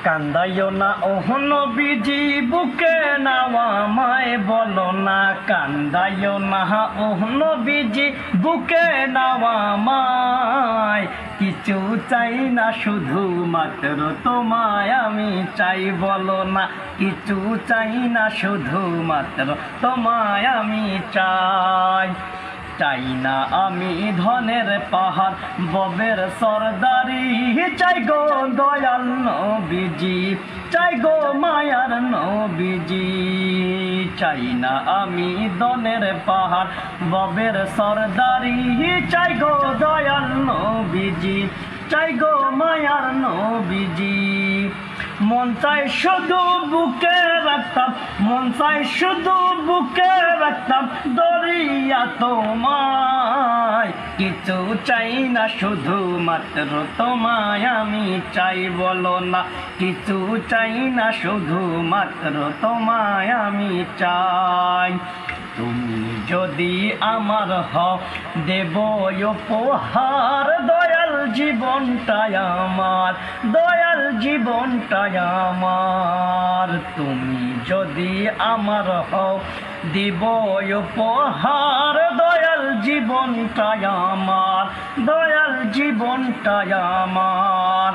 কান্দাইও না ওহ নবীজি বুকে নাও আমায় বলো না, কান্দাইও না ওহ নবীজি বুকে নাও আমায়। কিছু চাই না শুধু মাত্র তোমায় আমি চাই, বলো না কিছু চাই না শুধু মাত্র তোমায় আমি চাই। চাই না আমি ধনের পাহাড় ববের সরদারি, চাই গো দয়াল নবীজি, চাই গো মায়ার নবীজি। চাই না আমি ধনের পাহাড় ববের সরদারি, চাই গো দয়াল নবীজি, চাই গো মায়ার নবীজি। মন চাই শুধু বুকে রাখতাম, মন চাই শুধু বুকে রাখতাম দরিয়া তোমায়। কিছু চাই না শুধু মাত্র তোমায় আমি চাই, বলো না কিছু চাই না শুধু মাত্র তোমায় আমি চাই। তুমি যদি আমার হও দেব উপহার, দয়াল জীবনটাই আমার, দয়াল জীবনটাই আমার। তুমি যদি আমার হও দিব উপহার, দয়াল জীবনটাই আমার, দয়াল জীবনটাই আমার।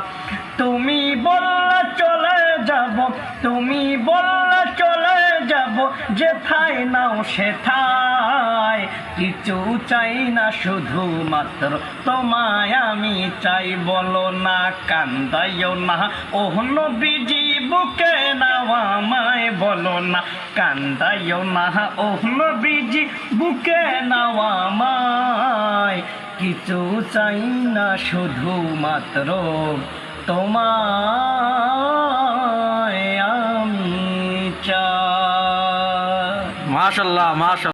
তুমি বললে চলে যাব, তুমি বললে চলে যাব, যেথায় নাও সেথায়। কিছু চাই না শুধু মাত্র তোমায় আমি চাই, বলো না কান্দাইও না ওহ নবীজি বুকে নাও আমায়, বলো না কান্দাইও না ওহ নবীজি বুকে নাও আমায়। কিছু চাই না শুধু মাত্র তোমায় আমি চাই। মাশাআল্লাহ মাশাআল্লাহ।